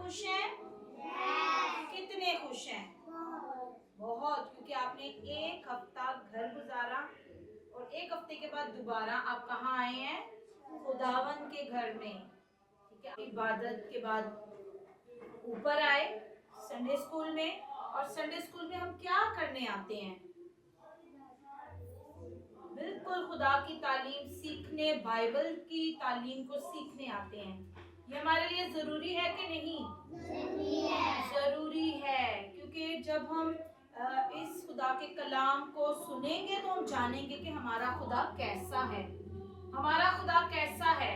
खुश हैं? कितने खुश हैं? बहुत, क्योंकि आपने एक हफ्ता घर गुजारा और एक हफ्ते के बाद दोबारा आप कहाँ आए हैं? खुदावन के घर में। ठीक है, इबादत के बाद ऊपर आए संडे स्कूल में, और संडे स्कूल में हम क्या करने आते हैं? बिल्कुल खुदा की तालीम सीखने, बाइबल की तालीम को सीखने आते हैं। ये हमारे लिए जरूरी है कि नहीं? जरूरी है, क्योंकि जब हम इस खुदा के कलाम को सुनेंगे तो हम जानेंगे कि हमारा खुदा कैसा है। हमारा खुदा कैसा है?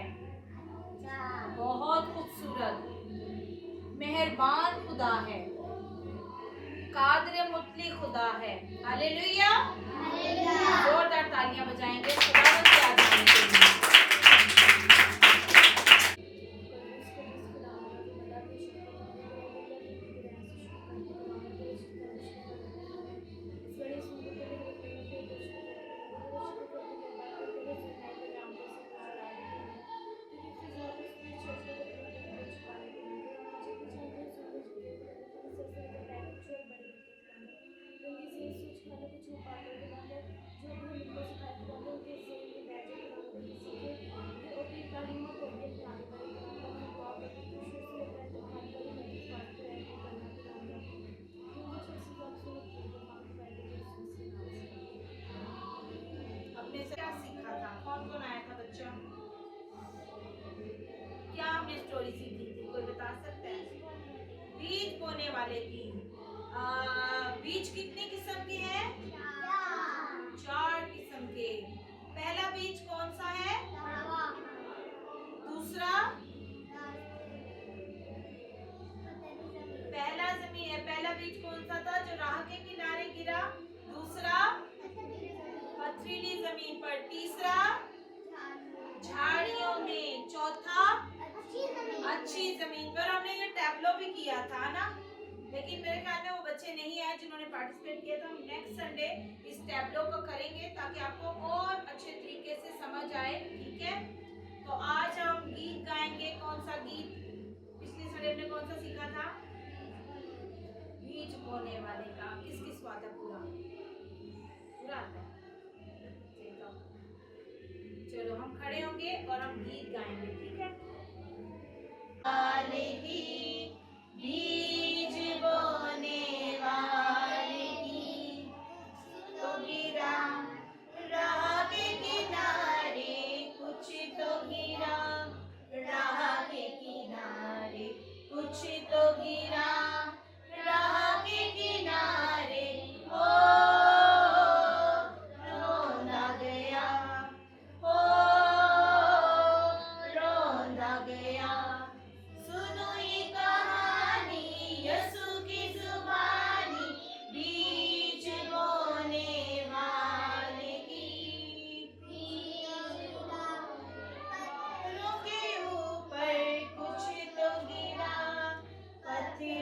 बहुत खूबसूरत, मेहरबान खुदा है, कादिर मुतली खुदा है। हालेलुया। जोरदार तालियां बजाएंगे खुदावंद के आजाने के लिए। अपने से क्या सीखा था? कौन कौन आया था बच्चा? क्या हमने स्टोरी सीखी थी? कोई बता सकता है? बीज बोने वाले की। बीज कितने किस्म के हैं? 4 किस्म के। पहला बीज कौन सा है? दूसरा? पहला बीज कौन सा था जो राह के किनारे गिरा? दूसरा? पथरीली जमीन पर। तीसरा? झाड़ियों में। चौथा? अच्छी जमीन पर। हमने ये टैबलो भी किया था ना, लेकिन मेरे ख्याल में वो बच्चे नहीं आए जिन्होंने पार्टिसिपेट किया था। हम नेक्स्ट संडे इस टैबलो को करेंगे ताकि आपको और अच्छे तरीके से समझ आए। ठीक है, तो आज हम गीत गाएंगे। कौन सा गीत? पिछले संडे हमने कौन सा सीखा था? बीज बोने वाले का। किस किस बात है? पूरा आता है? चलो हम खड़े होंगे और हम गीत गाएंगे। ठीक है। बीज बोने वाले की तो गिरा राह के किनारे, कुछ तो गिरा राह के किनारे, कुछ तो गिरा राह के किनारे। ओ रोंदा गया, ओ रोंदा गया। सुनो ये कहानी यीशु की जुबानी, बीज बोने वाले की। पत्थरों के ऊपर कुछ तो गिरा, पत्थर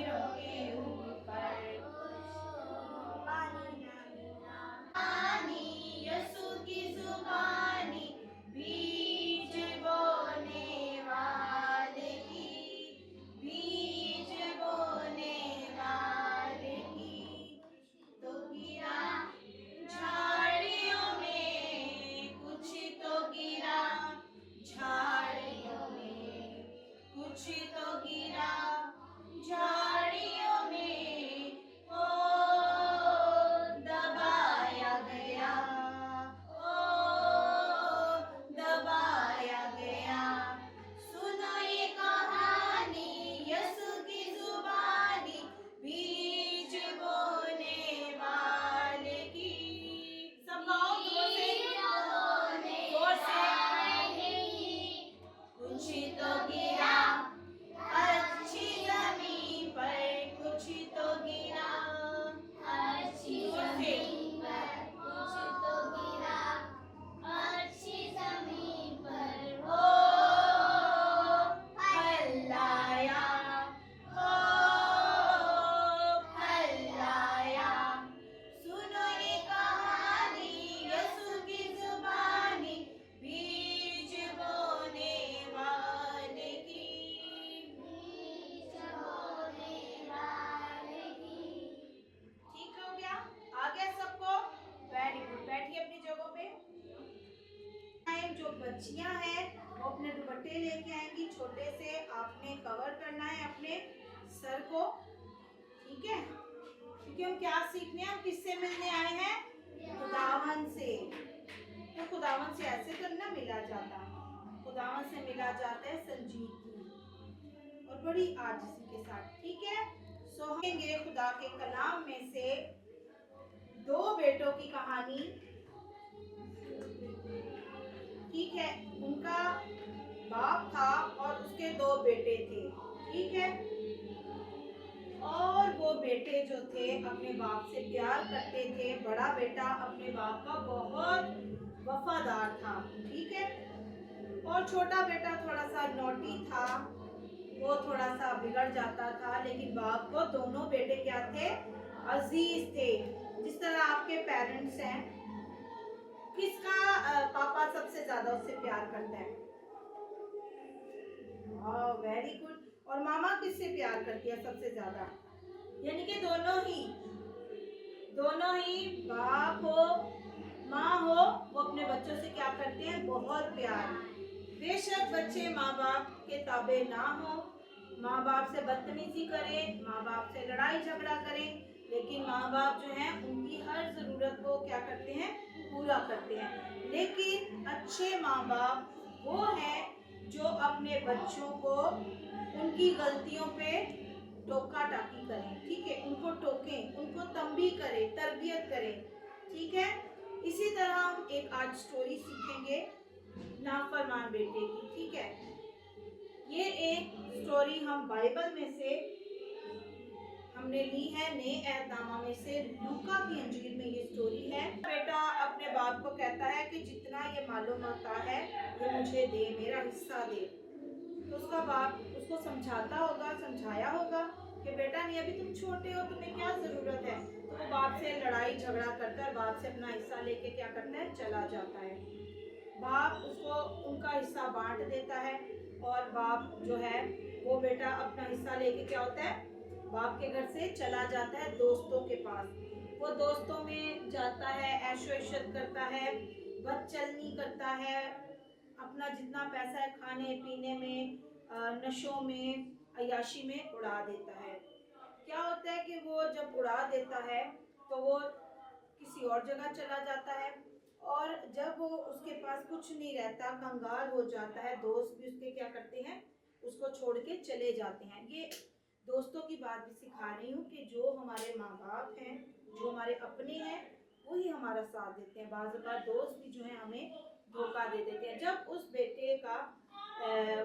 बच्चियां हैं वो अपने दुपट्टे लेके आएंगी, छोटे से आपने कवर करना है अपने सर को, ठीक है। क्योंकि हम क्या सीखने हैं, हम किससे मिलने आए हैं, खुदावन से। तो खुदावन से ऐसे करना मिला जाता, खुदावन से मिला जाता है संजीदगी और बड़ी आजिज़ी के साथ, ठीक है। सो हम खुदा के कलाम में से दो बेटों की कहानी, ठीक है। उनका बाप था और उसके दो बेटे थे, ठीक है। और वो बेटे जो थे अपने बाप से प्यार करते थे। बड़ा बेटा अपने बाप का बहुत वफादार था, ठीक है। और छोटा बेटा थोड़ा सा नोटी था, वो थोड़ा सा बिगड़ जाता था, लेकिन बाप को दोनों बेटे क्या थे, अजीज थे। जिस तरह आपके पेरेंट्स हैं, किसका पापा सबसे ज्यादा उससे प्यार करता है, वेरी गुड। और मामा किससे प्यार करती है सबसे ज्यादा, यानी कि दोनों ही बाप हो माँ हो, वो अपने बच्चों से क्या करते हैं, बहुत प्यार। बेशक बच्चे माँ बाप के ताबे ना हो, माँ बाप से बदतमीजी करें, माँ बाप से लड़ाई झगड़ा करें, लेकिन माँ बाप जो हैं उनकी हर ज़रूरत को क्या करते हैं, पूरा करते हैं। लेकिन अच्छे माँ बाप वो हैं जो अपने बच्चों को उनकी गलतियों पे टोका टाकी करें, ठीक है। उनको टोकें, उनको तंबी करें, तरबियत करें, ठीक है। इसी तरह हम एक आज स्टोरी सीखेंगे नाफरमान बेटे की, ठीक है। ये एक स्टोरी हम बाइबल में से हमने ली है, नए एहदनामा में से लूका की अंजील में ये स्टोरी है। बेटा अपने बाप को कहता है कि जितना ये मालूम होता है ये मुझे दे, मेरा हिस्सा दे। तो उसका बाप उसको समझाता होगा, समझाया होगा कि बेटा नहीं, अभी तुम छोटे हो, तुम्हें क्या जरूरत है। तो वो बाप से लड़ाई झगड़ा करता है, बाप से अपना हिस्सा लेके क्या करता है, चला जाता है। बाप उसको उनका हिस्सा बांट देता है और बाप जो है वो बेटा अपना हिस्सा लेके क्या होता है, बाप के घर से चला जाता है दोस्तों के पास। वो दोस्तों में जाता है, ऐशो इशरत करता है, बदचलनी करता है, अपना जितना पैसा है खाने पीने में, नशों में, अयाशी में उड़ा देता है। क्या होता है कि वो जब उड़ा देता है तो वो किसी और जगह चला जाता है, और जब वो उसके पास कुछ नहीं रहता, कंगाल हो जाता है, दोस्त भी उसके क्या करते हैं, उसको छोड़ के चले जाते हैं। ये दोस्तों की बात भी सिखा रही हूँ कि जो हमारे माँ बाप हैं, जो हमारे अपने हैं, वही हमारा साथ देते हैं। बाज़ बार दोस्त भी जो है हमें धोखा दे देते हैं। जब उस बेटे का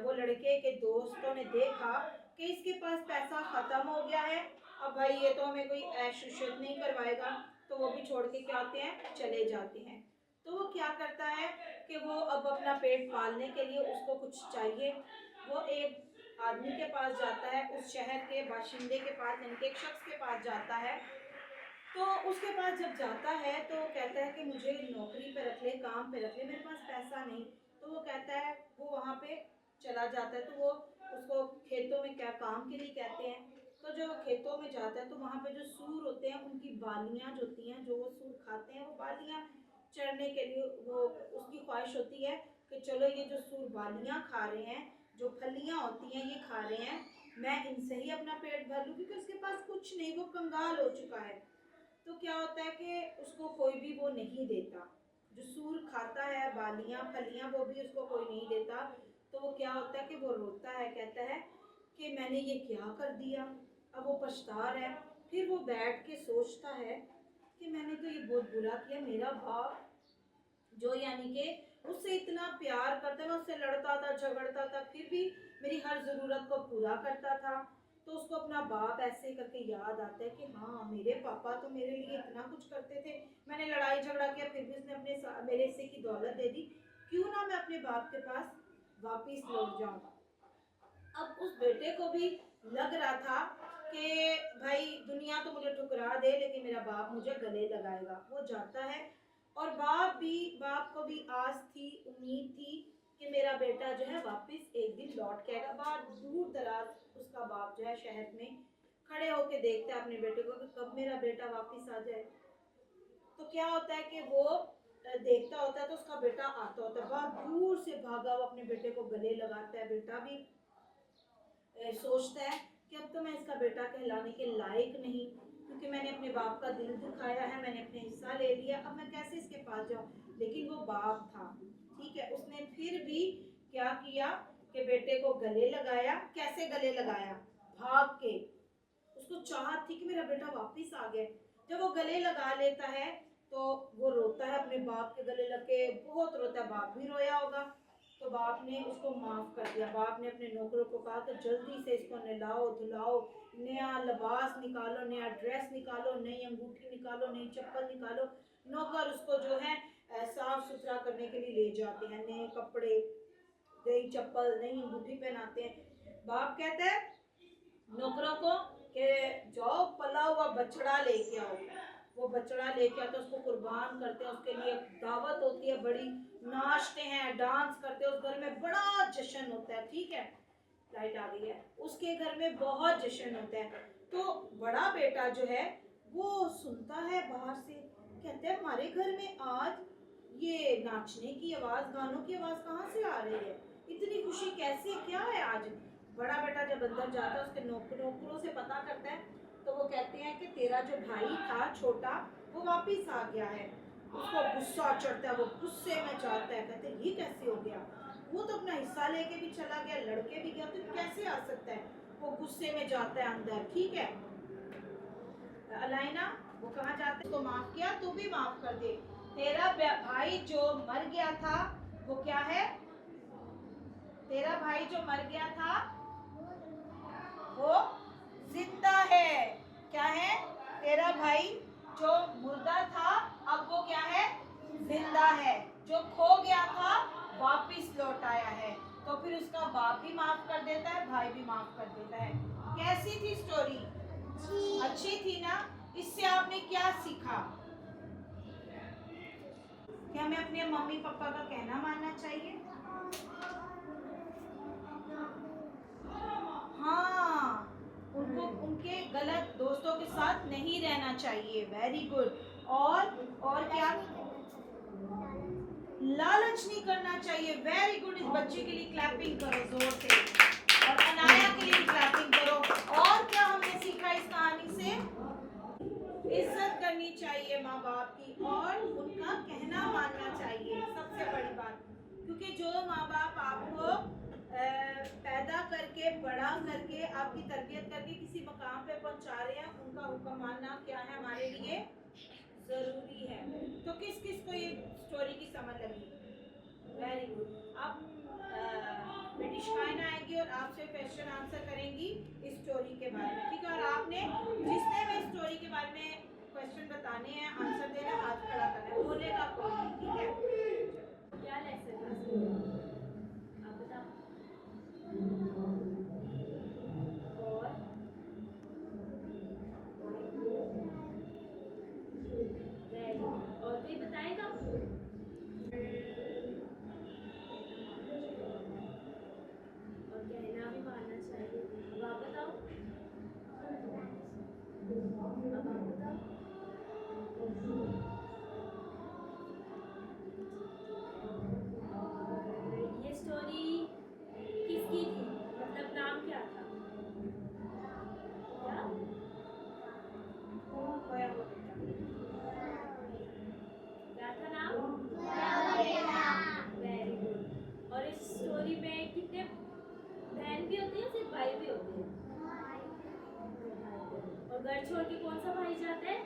वो लड़के के दोस्तों ने देखा कि इसके पास पैसा ख़त्म हो गया है, अब भाई ये तो हमें कोई ऐश इशरत नहीं करवाएगा, तो वो भी छोड़ के क्या होते हैं, चले जाते हैं। तो वो क्या करता है कि वो अब अपना पेट पालने के लिए उसको कुछ चाहिए। वो एक आदमी के पास जाता है, उस शहर के बाशिंदे के पास, यानी कि एक शख्स के पास जाता है। तो उसके पास जब जाता है तो कहता है कि मुझे नौकरी पे रख ले, काम पे रख ले, मेरे पास पैसा नहीं। तो वो कहता है, वो वहाँ पे चला जाता है। तो वो उसको खेतों में क्या काम के लिए कहते हैं। तो जो खेतों में जाता है तो वहाँ पे जो सूर होते हैं उनकी बालियाँ जो होती हैं, जो वो सूर खाते हैं, वो बालियाँ चढ़ने के लिए वो उसकी ख्वाहिश होती है कि चलो ये जो सूर बालियाँ खा रहे हैं, जो फलियाँ होती हैं ये खा रहे हैं, मैं इनसे ही अपना पेट भर लूँ, क्योंकि उसके पास कुछ नहीं, वो कंगाल हो चुका है। तो क्या होता है कि उसको कोई भी वो नहीं देता, जो सूर खाता है बालियाँ फलियाँ, वो भी उसको कोई नहीं देता। तो वो क्या होता है कि वो रोता है, कहता है कि मैंने ये क्या कर दिया। अब वो पछता रहा है। फिर वो बैठ के सोचता है कि मैंने तो ये बहुत बुरा किया। मेरा बाप जो यानी कि उससे इतना प्यार करता, मैं उससे लड़ता था, झगड़ता था, फिर भी मेरी हर ज़रूरत को पूरा करता था। तो उसको अपना बाप ऐसे करके याद आता है कि हाँ, मेरे पापा तो मेरे लिए इतना कुछ करते थे, मैंने लड़ाई झगड़ा किया, फिर भी उसने मेरे हिस्से की दौलत दे दी, क्यों ना मैं अपने बाप के पास वापिस लौट जाऊँ। अब उस बेटे को भी लग रहा था कि भाई दुनिया तो मुझे ठुकरा दे, लेकिन मेरा बाप मुझे गले लगाएगा। वो जाता है और बाप को भी आस थी, उम्मीद थी कि मेरा बेटा जो है वापस एक दिन लौट के आएगा। बाहर दूर दराज उसका बाप जो है शहर में खड़े होके देखता है अपने बेटे को कि कब मेरा बेटा वापस आ जाए। तो क्या होता है कि वो देखता होता है तो उसका बेटा आता होता है, बहुत दूर से भागा वो अपने बेटे को गले लगाता है। बेटा भी सोचता है कि अब तो मैं इसका बेटा कहलाने के लायक नहीं, क्योंकि मैंने अपने बाप का दिल दुखाया है, मैंने अपने हिस्सा ले लिया, अब मैं कैसे इसके पास जाऊं। लेकिन वो बाप था, ठीक है, उसने फिर भी क्या किया कि बेटे को गले लगाया। कैसे गले लगाया? भाग के। उसको चाहत थी कि मेरा बेटा वापस आ गया। जब वो गले लगा लेता है तो वो रोता है, अपने बाप के गले लग के बहुत रोता है। बाप भी रोया होगा, तो बाप ने उसको माफ कर दिया। बाप ने अपने नौकरों को कहा कि जल्दी से इसको नहलाओ धुलाओ, नया लिबास निकालो, नया ड्रेस निकालो, नई अंगूठी निकालो, नई चप्पल निकालो। नौकर उसको जो है साफ सुथरा करने के लिए ले जाते हैं, नए कपड़े, नई चप्पल, नई अंगूठी पहनाते हैं। बाप कहता है नौकरों को कि जाओ पला हुआ बछड़ा लेके आओ। वो बछड़ा लेके आता, उसको कुर्बान करते हैं, उसके लिए दावत होती है, बड़ी नाचते हैं, डांस करते हैं, उस घर में बड़ा जश्न होता है। ठीक है, लाइट आ गई है, उसके घर में बहुत जश्न होता है। तो बड़ा बेटा जो है वो सुनता है बाहर से, कहते हैं हमारे घर में आज ये नाचने की आवाज, गानों की आवाज कहाँ से आ रही है, इतनी खुशी कैसे, क्या है आज। बड़ा बेटा जब अंदर जाता है, उसके नौकरों से पता करता है, तो वो कहते हैं कि तेरा जो भाई था छोटा, वो वापिस आ गया है। उसको गुस्सा चढ़ता है, वो गुस्से में जाता है, कहते हैं ये कैसे हो गया, वो तो अपना हिस्सा लेके भी चला गया, लड़के भी गया, तो कैसे आ सकता है। वो गुस्से में जाता है अंदर। ठीक है अलाइना, वो कहाँ जाते हैं, तो माफ किया, तू भी माफ कर दे। तेरा भाई जो मर गया था वो क्या है, तेरा भाई जो मर गया था वो जिंदा है। क्या है? तेरा भाई जो मुर्दा था अब वो क्या है, जिंदा है। जो खो गया था वापिस लौट आया है। तो फिर उसका बाप भी माफ कर देता है, भाई भी माफ कर देता है। कैसी थी स्टोरी? अच्छी थी ना? इससे आपने क्या सीखा? क्या हमें अपने मम्मी पापा का कहना मानना चाहिए? हाँ, उनको उनके गलत दोस्तों के साथ नहीं रहना चाहिए। Very good. और क्या? लालच नहीं करना चाहिए। Very good. इस बच्चे के लिए क्लैपिंग करो जोर से, और अनाया के लिए क्लैपिंग करो। और क्या हमने सीखा इस कहानी से? इज्जत करनी चाहिए माँ बाप की, और उनका कहना मानना चाहिए, सबसे बड़ी बात। क्योंकि जो माँ बाप आपको पैदा करके, बड़ा करके, आपकी तरबियत करके किसी मकाम पे पहुंचा रहे हैं, उनका हुक्म मानना क्या है हमारे लिए जरूरी है। तो किस किस को ये स्टोरी की समझ लगी? Very good. अब ब्रिटिश आएगी और आपसे क्वेश्चन आंसर करेंगी इस स्टोरी के बारे में। ठीक है, और आपने जिसने भी स्टोरी के बारे में क्वेश्चन बताने हैं, आंसर देना, हाथ खड़ा करना है, बोलेगा कोई नहीं। ठीक है, क्या लेसन आप बताओ। और कोई बताएगा? और कहना भी मानना चाहिए। अब आप बताओ, अब आप बताओ। ये स्टोरी किसकी थी, मतलब नाम क्या था? क्या था नाम? Very good. और इस स्टोरी में कितने बहन भी होती है, सिर्फ भाई भी होते हैं? और घर छोड़ के कौन सा भाई जाता है?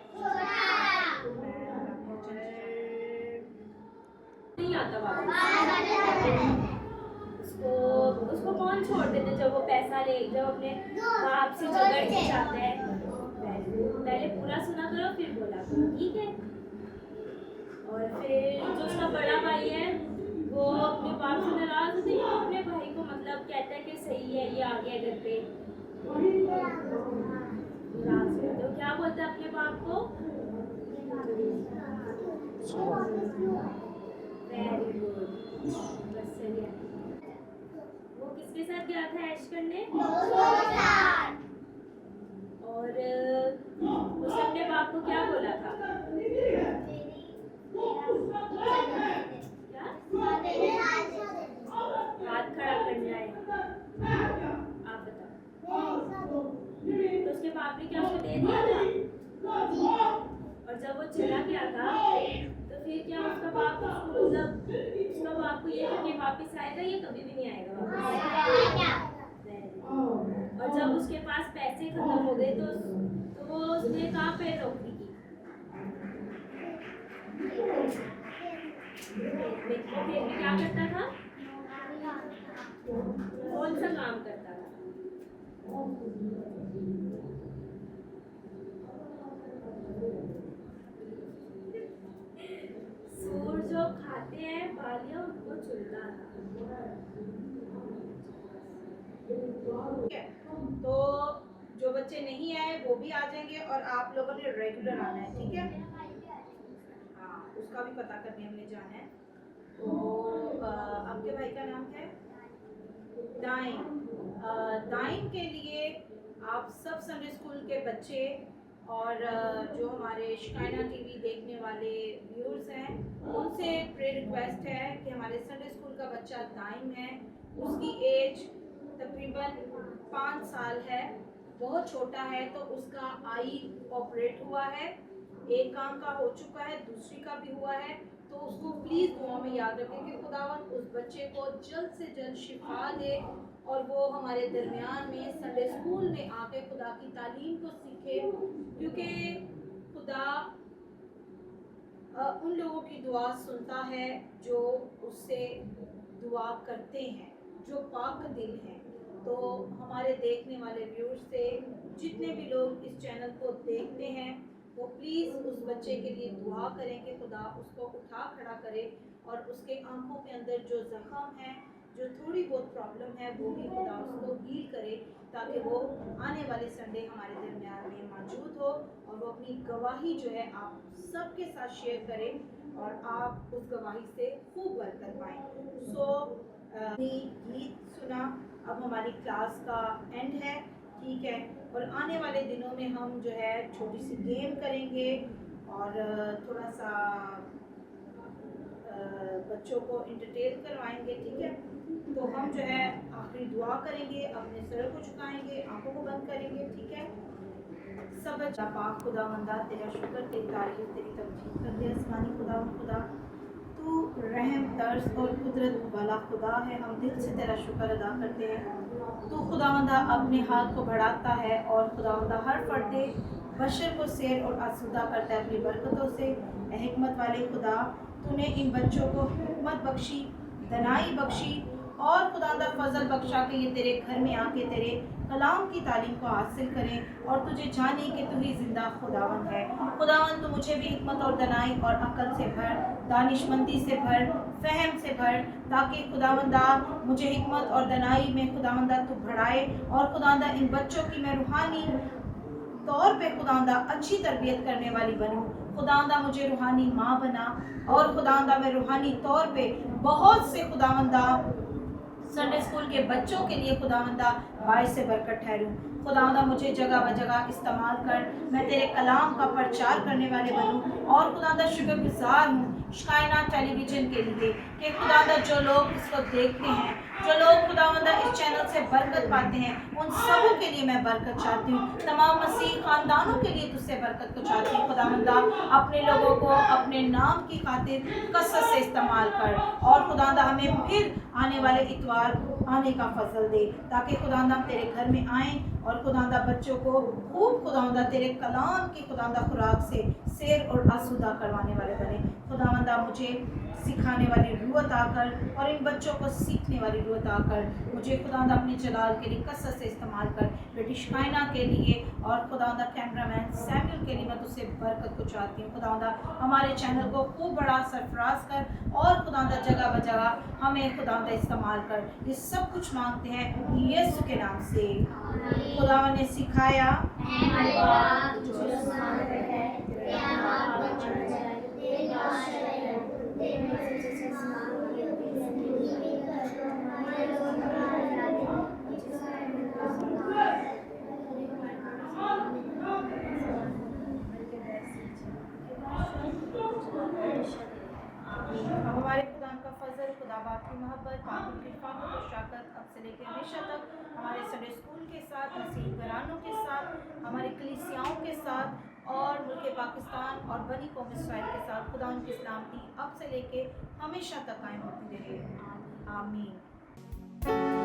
नहीं आता वापस। उसको कौन छोड़ देते जब वो पैसा ले, जब अपने बाप से झगड़ के जाता है? पहले पूरा सुना करो फिर बोला करो, ठीक है। और फिर जो उसका बड़ा भाई है वो अपने बाप से नाराज होते हैं, अपने भाई को मतलब कहता है कि सही है ये आ गया घर पे, तो क्या बोलता है अपने बाप को? वेरी गुड, बस सही है। वो किसके साथ गया था ऐश करने? और उसने अपने बाप को क्या बोला था? चला गया था, तो फिर क्या उसका बाप उसको मतलब उसका बाप को ये था कि वापस आएगा, ये कभी भी नहीं आएगा वापस। और जब उसके पास पैसे खत्म हो गए तो वो उसने कहाँ पे नौकरी की? फिर भी क्या करता था? कौन सा काम करता था? सूर जो खाते हैं बालियां उनको चुनता था। ठीक है, तो जो बच्चे नहीं आए वो भी आ जाएंगे और आप लोगों ने रेगुलर आना है, ठीक है। हाँ, उसका भी पता करने हमने जाना है। तो आपके भाई का नाम क्या है? दाइम। दाइम के लिए आप सब संडे स्कूल के बच्चे और जो हमारे शिकायना टीवी देखने वाले व्यूअर्स हैं उनसे प्रे रिक्वेस्ट है कि हमारे संडे स्कूल का बच्चा दाइम है, उसकी एज तकरीबन 5 साल है, बहुत छोटा है, तो उसका आई ऑपरेट हुआ है, एक काम का हो चुका है, दूसरी का भी हुआ है, तो उसको प्लीज़ दुआ में याद रखें कि खुदावंद उस बच्चे को जल्द से जल्द शिफा दे और वो हमारे दरमियान में संडे स्कूल में आके खुदा की तालीम को सीखे, क्योंकि खुदा उन लोगों की दुआ सुनता है जो उससे दुआ करते हैं, जो पाक दिल हैं। तो हमारे देखने वाले व्यूअर्स से जितने भी लोग इस चैनल को देखते हैं वो प्लीज़ उस बच्चे के लिए दुआ करें कि खुदा उसको उठा खड़ा करे और उसके आंखों के अंदर जो ज़ख़म है, जो थोड़ी बहुत प्रॉब्लम है, वो भी खुदा उसको हील करे, ताकि वो आने वाले संडे हमारे दरमियान में मौजूद हो और वो अपनी गवाही जो है आप सबके साथ शेयर करें और आप उस गवाही से खूब बरकत पाएँ। सो गीत सुना, अब हमारी क्लास का एंड है, ठीक है, और आने वाले दिनों में हम जो है छोटी सी गेम करेंगे और थोड़ा सा बच्चों को इंटरटेन करवाएंगे, ठीक है। तो हम जो है आखिरी दुआ करेंगे, अपने सर को झुकाएंगे, आंखों को बंद करेंगे, ठीक है। सब अच्छा पाक खुदावंदा तेरा शुक्र, तेरी तारीफ, तेरी तमजीद करते हैं आसमानी खुदा, तू रहम तर्स और कुदरत वाला खुदा है, हम दिल से तेरा शुक्र अदा करते हैं। तू खुदावंदा अपने हाथ को बढ़ाता है और खुदावंदा हर फर्दे बशर को सैर और आसूदा करता है अपनी बरकतों से। हिकमत वाले खुदा, तूने इन बच्चों को हिकमत बख्शी, दनाई बख्शी और खुदावंदा फजल बख्शा कि ये तेरे घर में आके तेरे कलाम की तालीम को हासिल करें और तुझे जाने कि तू ही जिंदा खुदावंद है। खुदावंद तू मुझे भी हिकमत और दनाई और अक्ल से भर, दानिशमंदी से भर, फहम से भर, ताकि खुदावंदा मुझे हिकमत और दनाई में खुदावंदा तू बढ़ाए और खुदावंदा इन बच्चों की मैं रूहानी तौर पे खुदावंदा अच्छी तरबियत करने वाली बनूं। खुदावंदा मुझे रूहानी माँ बना और खुदावंदा मैं रूहानी तौर पे बहुत से खुदावंदा संडे स्कूल के बच्चों के लिए खुदावंदा बाइस से बरकत ठहरूं। खुदावंदा मुझे जगह ब जगह इस्तेमाल कर, मैं तेरे कलाम का प्रचार करने वाले बनूं और खुदावंदा शुक्रगुजार हूँ शिकायना टेलीविज़न के लिए कि खुदावंदा जो लोग इसको देखते हैं, जो लोग खुदावंदा इस चैनल से बरकत पाते हैं, उन सबों के लिए मैं बरकत चाहती हूँ। तमाम मसीह खानदानों के लिए तुझसे बरकत को चाहती हूँ खुदावंदा। अपने लोगों को अपने नाम की खातिर कसरत से इस्तेमाल कर और खुदावंदा हमें फिर आने वाले इतवार आने का फजल दे, ताकि खुदावंदा हम तेरे घर में आएँ और खुदावंदा बच्चों को खूब खुदावंदा तेरे कलाम की खुदावंदा खुराक से सैर और आसूदा करवाने वाले बने। खुदावंदा मुझे सिखाने वाली रूह अता कर और इन बच्चों को सीखने वाली रूह अता कर। मुझे खुदावंदा अपने जलाल के लिए कसरत से इस्तेमाल कर, बेटी शिकायना के लिए और खुदावंदा कैमरामैन सैमुअल के लिए मैं तुझसे बरकत को चाहती हूँ। खुदावंदा हमारे चैनल को खूब बड़ा सरफराज कर और खुदावंदा जगह ब जगह हमें खुदावंदा इस्तेमाल कर। ये सब कुछ मांगते हैं यीशु के नाम से। खुदावंद ने सिखाया हमारे खुदा का फजल, खुदा बाप की मोहब्बत, बाप की हिफाजत और शफ़क़त अब से लेकर हमेशा तक हमारे संडे स्कूल के साथ, मसीह घरानों के साथ, हमारे कलीसियाओं के साथ और मुल्क पाकिस्तान और बनी कौम इसराइल के साथ खुदा उनकी सलामती अब से लेके हमेशा तक कायम होती रहे। आमीन।